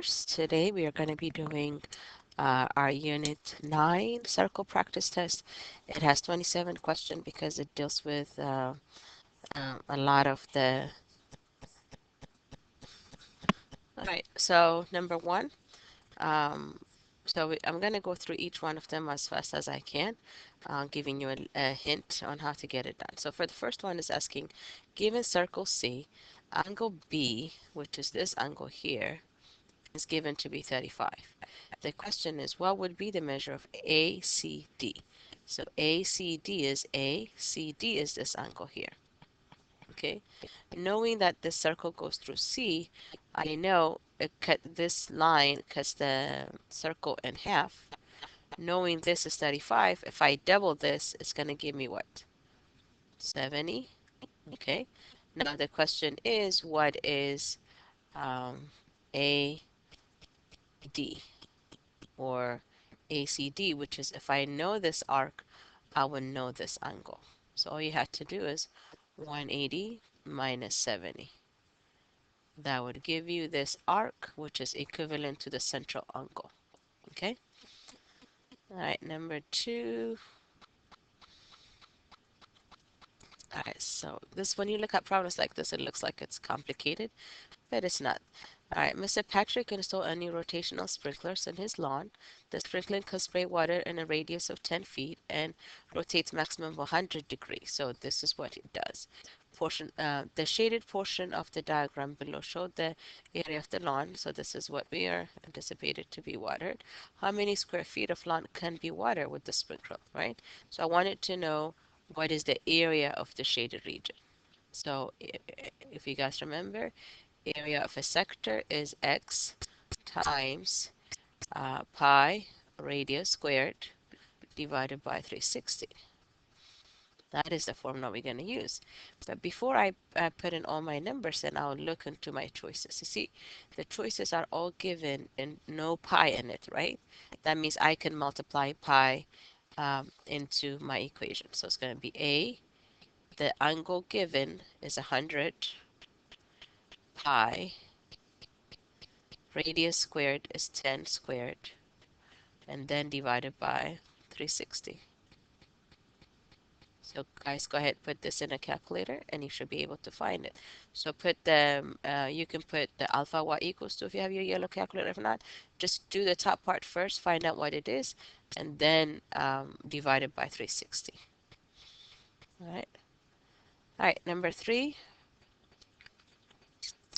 learners. Today we are going to be doing our Unit 9 Circle Practice Test. It has 27 questions because it deals with a lot of the... Alright, so number one, um, I'm going to go through each one of them as fast as I can, giving you a hint on how to get it done. So for the first one is asking, given circle C, angle B, which is this angle here, is given to be 35. The question is, what would be the measure of ACD? So ACD is this angle here. Okay, knowing that this circle goes through C, I know this line cuts the circle in half. Knowing this is 35, if I double this, it's going to give me what? 70. Okay, now the question is, what is AD or ACD, which is if I know this arc, I would know this angle. So all you have to do is 180 minus 70. That would give you this arc, which is equivalent to the central angle. Okay? All right, number two. All right, so this, when you look at problems like this, it looks like it's complicated, but it's not. All right, Mr. Patrick installed a new rotational sprinklers in his lawn. The sprinkler can spray water in a radius of 10 feet and rotates maximum of 100 degrees. So this is what it does. The shaded portion of the diagram below showed the area of the lawn. So this is what we are anticipated to be watered. How many square feet of lawn can be watered with the sprinkler, right? So I wanted to know what is the area of the shaded region. So if you guys remember, area of a sector is x times pi radius squared divided by 360. That is the formula we're going to use. But before I put in all my numbers, then I'll look into my choices. You see, the choices are all given and no pi in it, right? That means I can multiply pi into my equation. So it's going to be A, the angle given is 100 pi, radius squared is 10 squared, and then divided by 360. So guys, go ahead, put this in a calculator and you should be able to find it. So put the, you can put the alpha y equals to if you have your yellow calculator. If not, just do the top part first, find out what it is, and then divide it by 360. All right. All right, number three,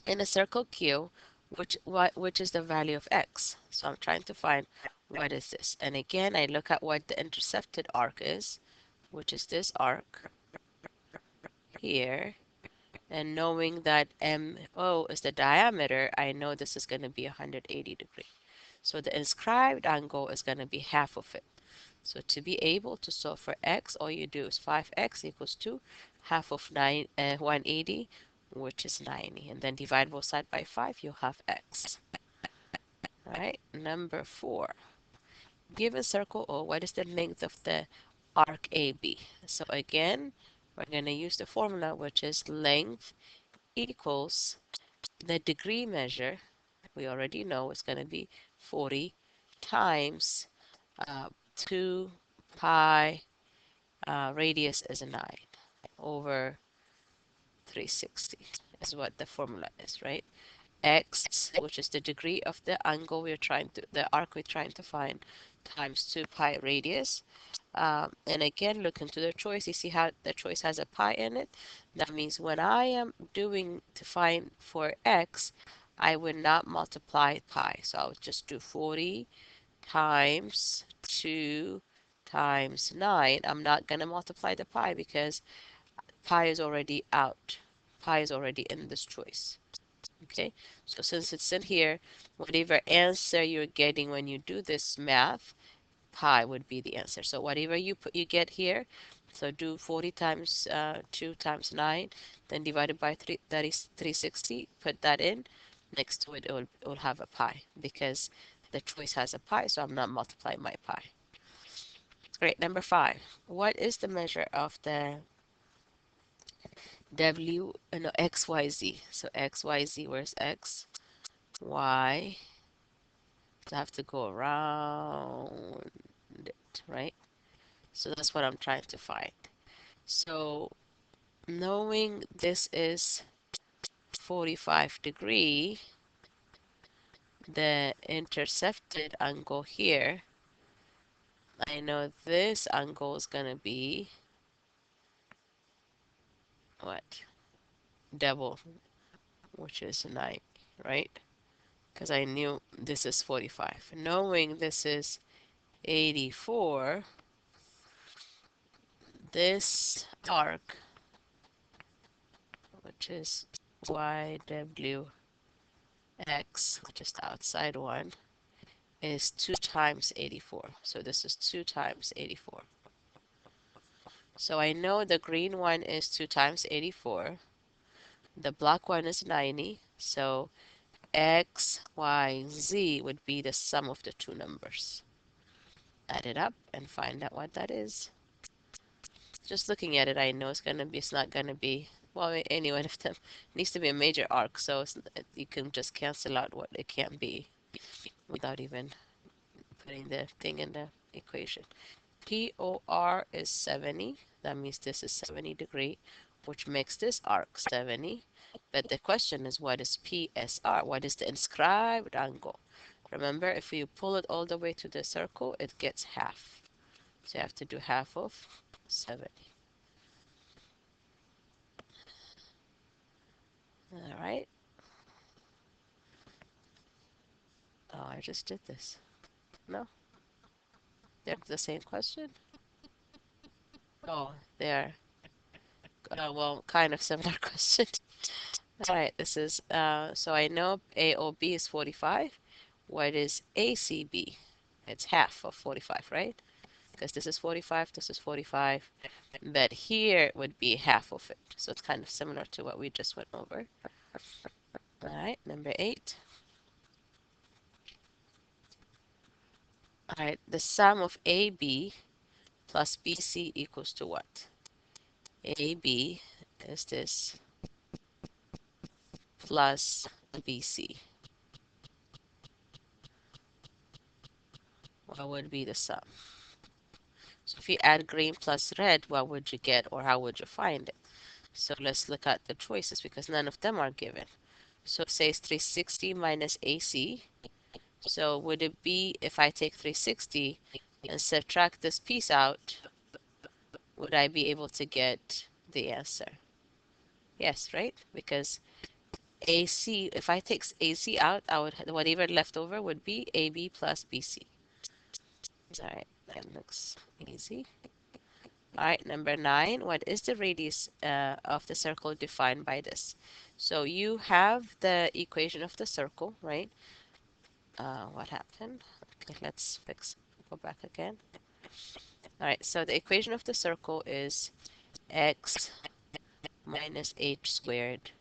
in a circle Q, which is the value of x. So I'm trying to find what is this. And again, I look at what the intercepted arc is, which is this arc here. And knowing that MO is the diameter, I know this is going to be 180 degrees. So the inscribed angle is going to be half of it. So to be able to solve for x, all you do is 5x equals 2, half of 180, which is 90. And then divide both sides by 5, you'll have x. All right, number 4. Given circle O, what is the length of the arc AB? So again, we're going to use the formula, which is length equals the degree measure. We already know it's going to be 40 times 2 pi radius is 9 over 360 is what the formula is, right? X, which is the degree of the angle the arc we're trying to find, times 2 pi radius. And again, look into the choice. You see how the choice has a pi in it? That means when I am doing to find for x, I would not multiply pi. So I would just do 40 times 2 times 9. I'm not going to multiply the pi because pi is already out. Pi is already in this choice. Okay, so since it's in here, whatever answer you're getting when you do this math, pi would be the answer. So whatever you get here, so do 40 times 2 times 9, then divided by 3, that is 360. Put that in. Next to it, it will have a pi because the choice has a pi, so I'm not multiplying my pi. Great. Number 5. What is the measure of the no, XYZ? So XYZ, where's X? Y, I have to go around it, right? So that's what I'm trying to find. So knowing this is 45 degree, the intercepted angle here, I know this angle is gonna be what? Double, which is 9, right? Because I knew this is 45. Knowing this is 84, this arc, which is YWX, which is the outside one, is 2 times 84. So this is 2 times 84. So I know the green one is 2 times 84. The black one is 90. So X, Y, Z would be the sum of the two numbers. Add it up and find out what that is. Just looking at it, I know it's not gonna be, well, any one of them needs to be a major arc, so you can just cancel out what it can't be without even putting the thing in the equation. POR is 70. That means this is 70 degree, which makes this arc 70. But the question is, what is PSR? What is the inscribed angle? Remember, if you pull it all the way to the circle, it gets half. So you have to do half of 70. All right. Oh, I just did this. No, they're the same question. Oh, they're well, kind of similar questions. All right, this is so I know AOB is 45. What is ACB? It's half of 45, right? Because this is 45, this is 45, but here it would be half of it. So it's kind of similar to what we just went over. All right, number 8. All right, the sum of AB plus BC equals to what? AB is this plus BC. What would be the sum? So if you add green plus red, what would you get or how would you find it? So let's look at the choices because none of them are given. So it says 360 minus AC. So would it be if I take 360 and subtract this piece out, would I be able to get the answer? Yes, right? Because AC, if I take AC out, whatever left over would be AB plus BC. All right, that looks easy. All right, number 9, what is the radius of the circle defined by this? So you have the equation of the circle, right? What happened? Okay, go back again. All right, so the equation of the circle is x minus h squared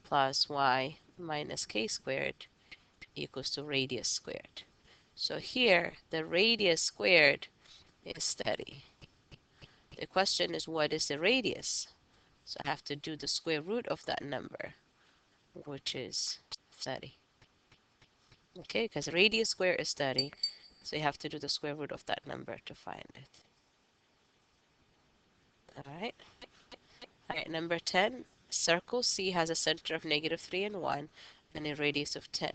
plus y minus k squared equals to radius squared. So here, the radius squared is 30. The question is, what is the radius? So I have to do the square root of that number, which is 30. Okay, because radius square is 30, so you have to do the square root of that number to find it. All right. All right, number 10, circle C has a center of -3 and 1 and a radius of 10.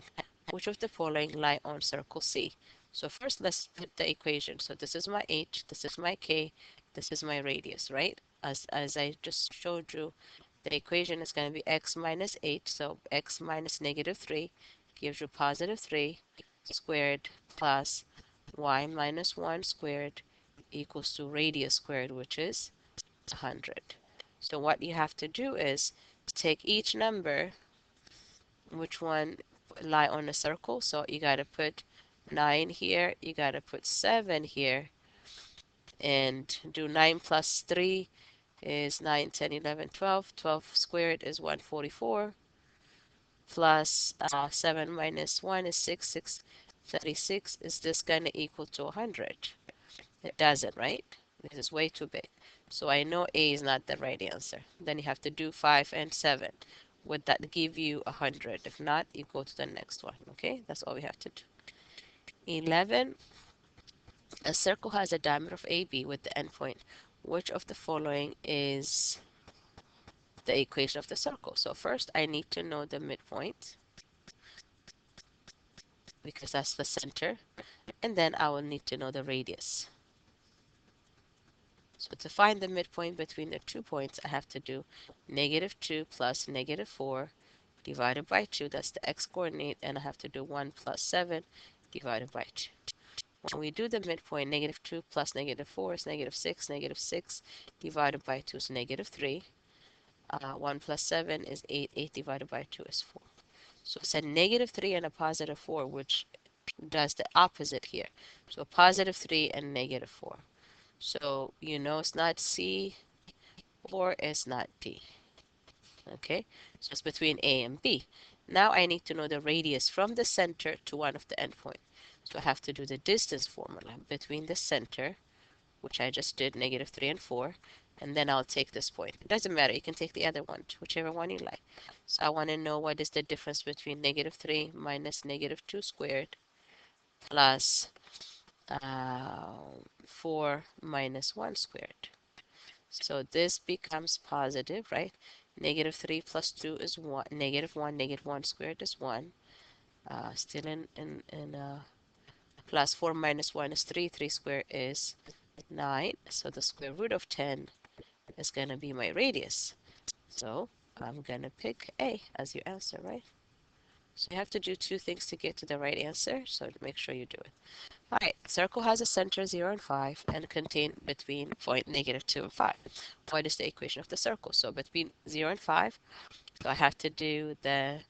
Which of the following lie on circle C? So first let's put the equation. So this is my h, this is my k, this is my radius, right? As I just showed you, the equation is going to be x minus h, so x minus -3 gives you +3 squared plus y minus 1 squared equals to radius squared, which is 100. So what you have to do is take each number, which one lie on a circle. So you got to put 9 here, you got to put 7 here, and do 9 plus 3 is 9, 10, 11, 12. 12 squared is 144, plus 7 minus 1 is 6, 6, 36. Is this going to equal to 100? It doesn't, right? This is way too big. So I know A is not the right answer. Then you have to do 5 and 7. Would that give you 100? If not, you go to the next one. Okay, that's all we have to do. 11. A circle has a diameter of AB with the endpoint. Which of the following is the equation of the circle? So first I need to know the midpoint because that's the center, and then I will need to know the radius. So to find the midpoint between the 2 points, I have to do -2 plus -4 divided by 2. That's the x-coordinate, and I have to do 1 plus 7 divided by 2. When we do the midpoint, -2 plus -4 is -6. -6 divided by 2 is -3. 1 plus 7 is 8. 8 divided by 2 is 4. So it's a -3 and a +4, which does the opposite here. So +3 and -4. So you know it's not C or it's not D. Okay, so it's between A and B. Now I need to know the radius from the center to one of the endpoints. So I have to do the distance formula between the center, which I just did, -3 and 4, and then I'll take this point. It doesn't matter, you can take the other one, whichever one you like. So I want to know what is the difference between -3 minus -2 squared plus 4 minus 1 squared. So this becomes positive, right? -3 plus 2 is 1, -1, -1 squared is 1. Still in plus 4 minus 1 is 3, 3 squared is 9. So the square root of 10 is going to be my radius. So I'm going to pick A as your answer, right? So you have to do two things to get to the right answer, so make sure you do it. Alright, circle has a center 0 and 5 and contain between point -2 and 5. What is the equation of the circle? So between 0 and 5, so I have to do the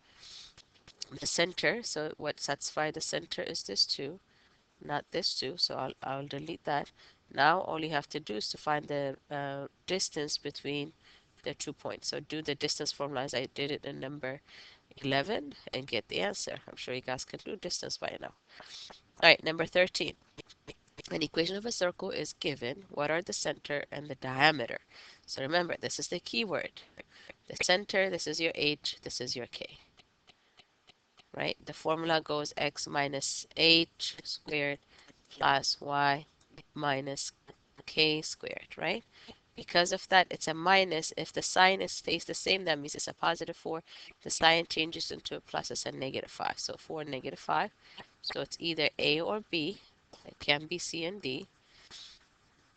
center. So what satisfies the center is this 2, not this 2. So I'll delete that. Now all you have to do is to find the distance between the 2 points. So do the distance formula as I did it in number 11 and get the answer. I'm sure you guys can do distance by now. All right, number 13. An equation of a circle is given. What are the center and the diameter? So remember, this is the keyword. The center, this is your h, this is your k. Right? The formula goes x minus h squared plus y minus k squared, right? Because of that, it's a minus. If the sign stays the same, that means it's a +4. The sign changes into a plus, it's a -5. So 4, -5. So it's either A or B. It can be C and D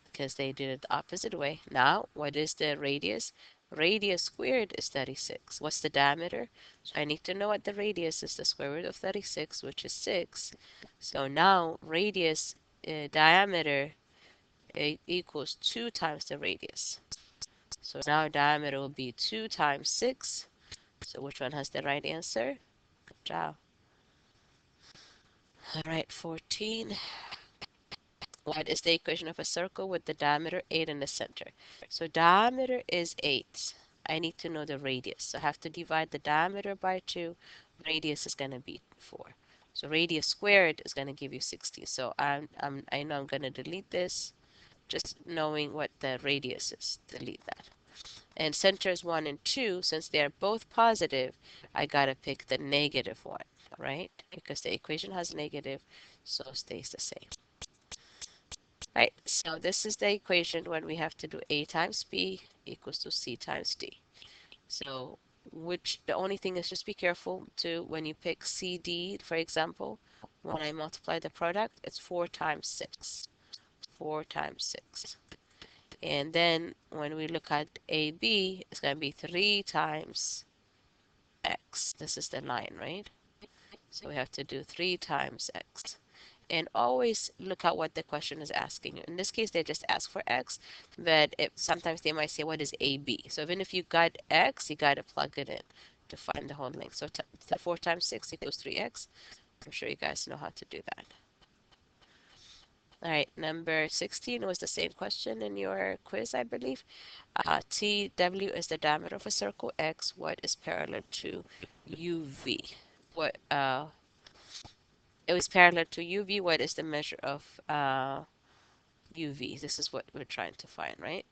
because they did it the opposite way. Now, what is the radius? Radius squared is 36. What's the diameter? So I need to know what the radius is. The square root of 36, which is 6. So now radius diameter equals 2 times the radius. So now diameter will be 2 times 6. So which one has the right answer? Good job. All right, 14. What is the equation of a circle with the diameter 8 in the center? So diameter is 8. I need to know the radius. So I have to divide the diameter by 2. Radius is going to be 4. So radius squared is going to give you 60. So I know I'm going to delete this, just knowing what the radius is. Delete that. And centers 1 and 2, since they're both positive, I got to pick the negative one, right? Because the equation has negative, so it stays the same. Right, so this is the equation when we have to do A times B equals to C times D. So the only thing is just be careful to when you pick CD, for example, when I multiply the product, it's 4 times 6. 4 times 6. And then when we look at AB, it's going to be 3 times X. This is the line, right? So we have to do 3 times X. And always look at what the question is asking you. In this case, they just ask for X, but sometimes they might say, what is AB? So even if you got X, you got to plug it in to find the whole length. So 4 times 6 equals 3X. I'm sure you guys know how to do that. All right, number 16 was the same question in your quiz, I believe. TW is the diameter of a circle. X, what is parallel to UV? What it was parallel to UV. What is the measure of UV? This is what we're trying to find, right?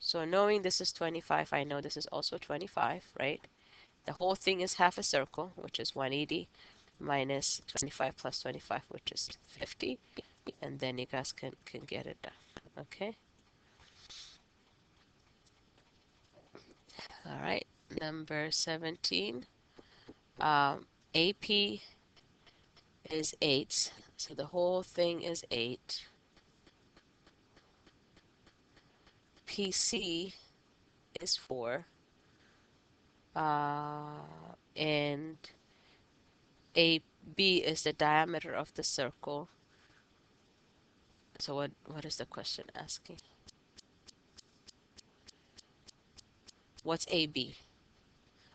So knowing this is 25, I know this is also 25, right? The whole thing is half a circle, which is 180. minus 25 plus 25, which is 50. And then you guys can get it done. Okay. All right. Number 17. AP is 8. So the whole thing is 8. PC is 4. And AB is the diameter of the circle. So what is the question asking? What's AB?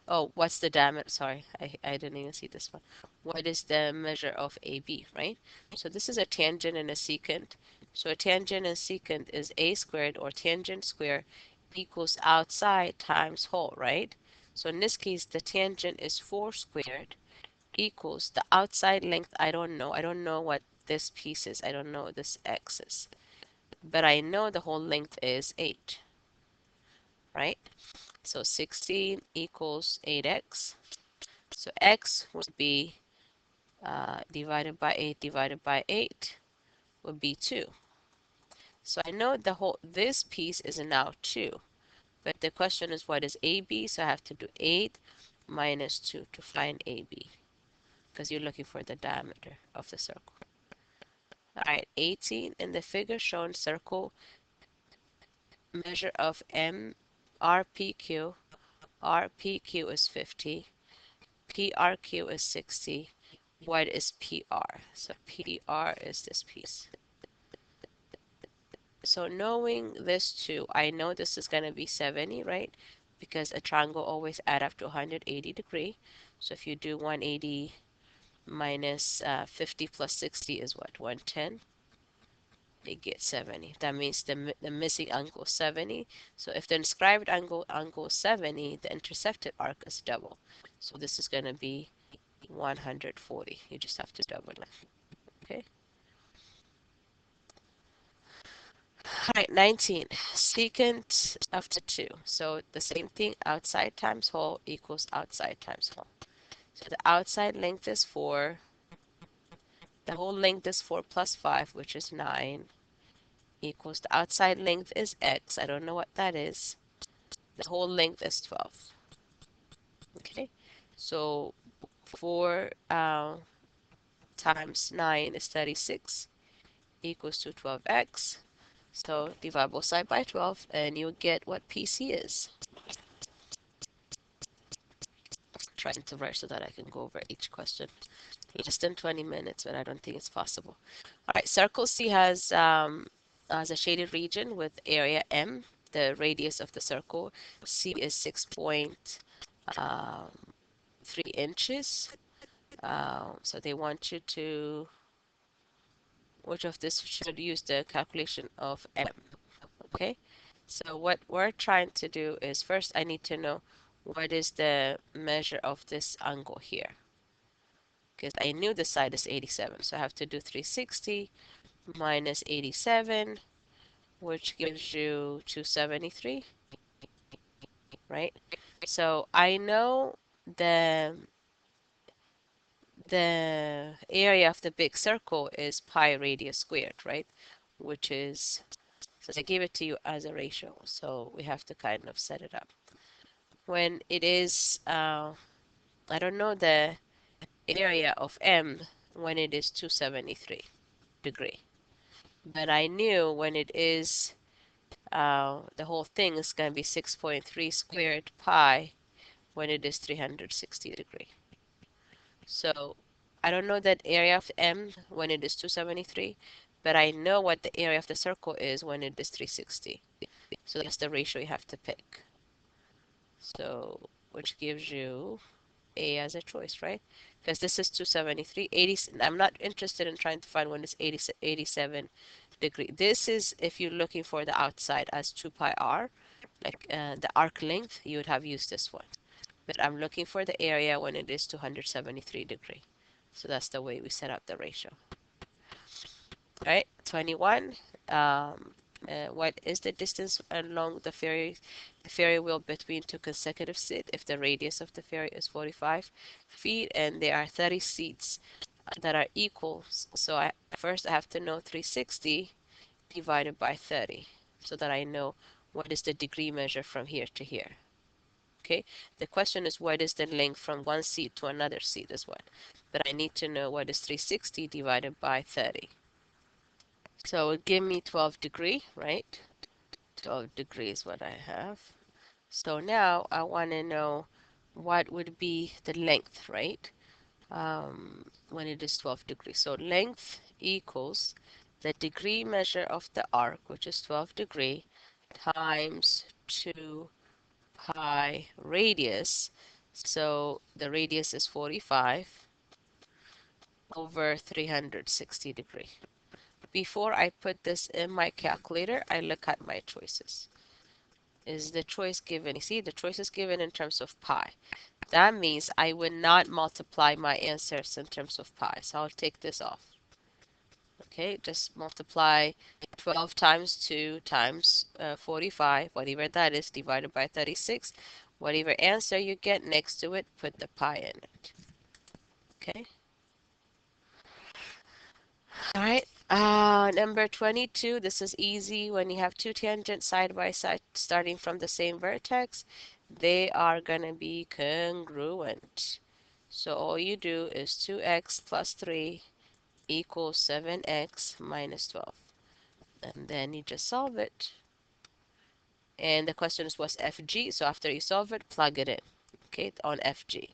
Oh, what's the diameter? Sorry, I didn't even see this one. What is the measure of AB, right? So this is a tangent and a secant. So a tangent and secant is A squared, or tangent square, equals outside times whole, right? So in this case, the tangent is 4 squared equals the outside length. I don't know. I don't know what this piece is. I don't know what this x is. But I know the whole length is 8, right? So 16 equals 8x. So x would be divided by 8 divided by 8 would be 2. So I know this piece is now 2. But the question is, what is AB? So I have to do 8 minus 2 to find AB, because you're looking for the diameter of the circle. All right, 18. In the figure shown, circle measure of RPQ. RPQ is 50. PRQ is 60. What is PR? So PR is this piece. So knowing this two, I know this is going to be 70, right? Because a triangle always add up to 180 degree. So if you do 180 minus 50 plus 60 is what? 110. You get 70. That means the missing angle is 70. So if the inscribed angle is 70, the intercepted arc is double. So this is going to be 140. You just have to double it. Okay. All right, 19. Secant after 2. So the same thing, outside times whole equals outside times whole. So the outside length is 4. The whole length is 4 plus 5, which is 9, equals the outside length is x. I don't know what that is. The whole length is 12. Okay, so 4 times 9 is 36, equals to 12x. So divide both sides by 12 and you'll get what PC is. Trying to rush so that I can go over each question. Less than 20 minutes, but I don't think it's possible. All right, circle C has a shaded region with area M. The radius of the circle C is 6.3 inches. So they want you to, which of this should use the calculation of M? Okay, so what we're trying to do is, first I need to know what is the measure of this angle here, because I knew the side is 87, so I have to do 360 minus 87, which gives you 273, right? So I know the the area of the big circle is pi radius squared, right? Which is, so they give it to you as a ratio, so we have to kind of set it up. When it is, I don't know the area of M when it is 273 degree, but I knew when it is, the whole thing is going to be 6.3 squared pi when it is 360 degree. So I don't know that area of M when it is 273, but I know what the area of the circle is when it is 360. So that's the ratio you have to pick. So, which gives you A as a choice, right? Because this is 273, 80. I'm not interested in trying to find when it's 80, 87 degree. This is if you're looking for the outside as 2 pi r, like the arc length, you would have used this one. But I'm looking for the area when it is 273 degree. So that's the way we set up the ratio. All right, 21. What is the distance along the ferry wheel between two consecutive seats if the radius of the ferry is 45 feet and there are 30 seats that are equal? So first I have to know 360 divided by 30 so that I know what is the degree measure from here to here. Okay, the question is what is the length from one seat to another seat as well. But I need to know what is 360 divided by 30. So it give me 12 degree, right? 12 degrees what I have. So now I want to know what would be the length, right? When it is 12 degrees. So length equals the degree measure of the arc, which is 12 degree, times 2 pi radius. So the radius is 45 over 360 degree. Before I put this in my calculator, I look at my choices. Is the choice given? You see, the choice is given in terms of pi. That means I would not multiply my answers in terms of pi. So I'll take this off. Okay, just multiply 12 times 2 times 45, whatever that is, divided by 36. Whatever answer you get next to it, put the pi in it. Okay. All right. Number 22. This is easy. When you have two tangents side by side starting from the same vertex, they are going to be congruent. So all you do is 2x plus 3 equals 7x minus 12. And then you just solve it. And the question is what's FG? So after you solve it, plug it in. Okay, on FG.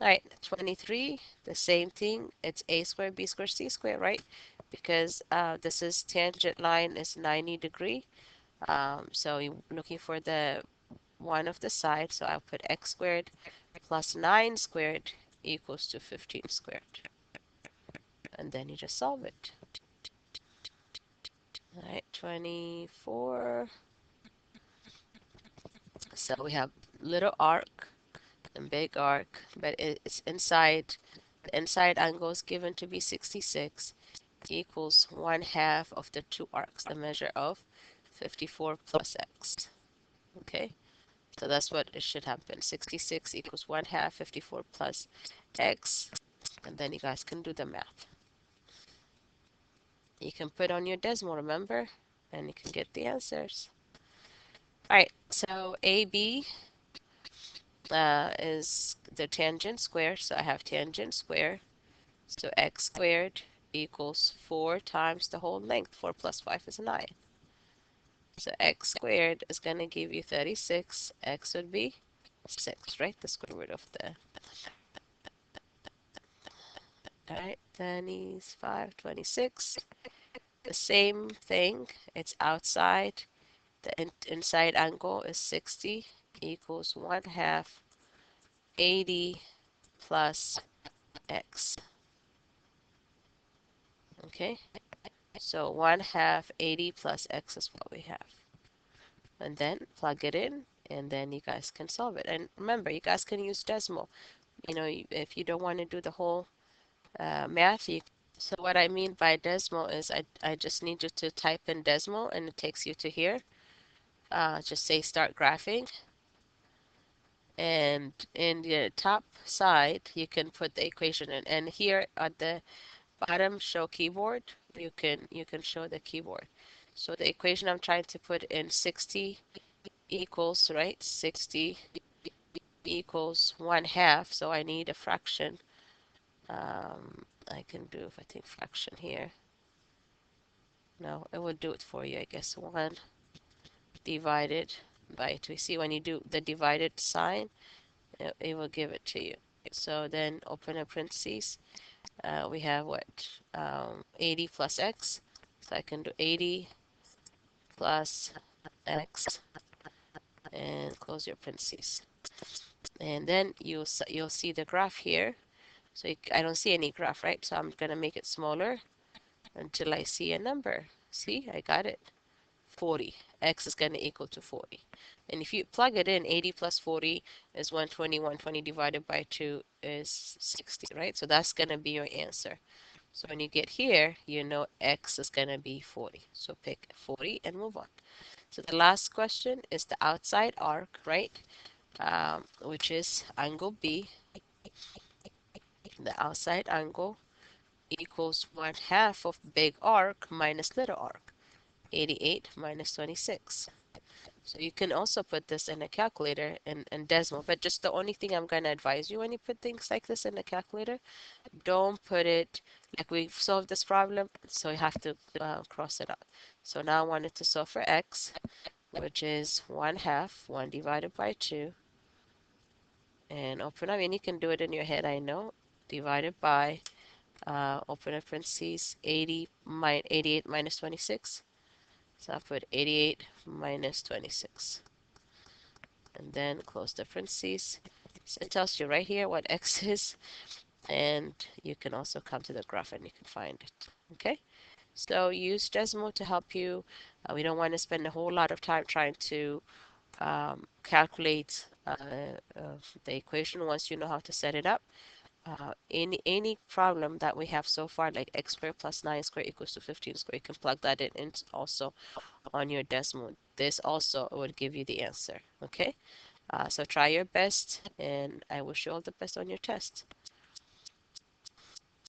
All right, 23, the same thing. It's a squared, b squared, c squared, right? Because this is tangent line is 90 degree. So you're looking for the one of the sides. So I'll put x squared plus 9 squared equals to 15 squared. And then you just solve it. All right, 24. So we have little arc and big arc, but it's inside. The inside angle is given to be 66 equals 1/2 of the two arcs, the measure of 54 plus x. Okay, so that's what it should have been. 66 equals 1/2 54 plus x, and then you guys can do the math. You can put on your Desmo, remember, and you can get the answers. All right, so AB is the tangent square, so I have tangent square. So x squared equals 4 times the whole length. 4 plus 5 is 9. So x squared is going to give you 36. X would be 6, right? The square root of the. Alright, 25, 26. The same thing. It's outside. The inside angle is 60 equals 1/2 80 plus x. Okay, so 1/2 80 plus x is what we have. And then plug it in, and then you guys can solve it. And remember, you guys can use Desmo. You know, if you don't want to do the whole math, so what I mean by Desmo is I just need you to type in Desmo, and it takes you to here. Just say start graphing. And in the top side, you can put the equation in. And here at the bottom, show keyboard. You can show the keyboard. So the equation I'm trying to put in 60 equals, right? 60 equals 1/2. So I need a fraction. I can do, if I think fraction here. No, it will do it for you, I guess. 1 divided by 2. See, when you do the divided sign, it will give it to you. So then open a parentheses. We have what? 80 plus x. So I can do 80 plus x and close your parentheses. And then you'll see the graph here. So I don't see any graph, right? So I'm going to make it smaller until I see a number. See, I got it. 40. X is going to equal to 40. And if you plug it in, 80 plus 40 is 120. 120 divided by 2 is 60, right? So that's going to be your answer. So when you get here, you know x is going to be 40. So pick 40 and move on. So the last question is the outside arc, right? Which is angle B. The outside angle equals 1/2 of big arc minus little arc. 88 minus 26. So you can also put this in a calculator in decimal, but just the only thing I'm going to advise you when you put things like this in a calculator, don't put it like we've solved this problem, so you have to cross it out. So now I wanted to solve for x, which is 1/2, 1 divided by 2, and open up, and you can do it in your head, I know, divided by, open up parentheses, 88 minus 26. So I put 88 minus 26. And then close the parentheses. So it tells you right here what x is, and you can also come to the graph and you can find it. Okay, so use Desmo to help you. We don't want to spend a whole lot of time trying to calculate the equation once you know how to set it up. Any problem that we have so far, like x squared plus 9 squared equals to 15 squared, you can plug that in also on your Desmo. This also would give you the answer. Okay, so try your best, and I wish you all the best on your test.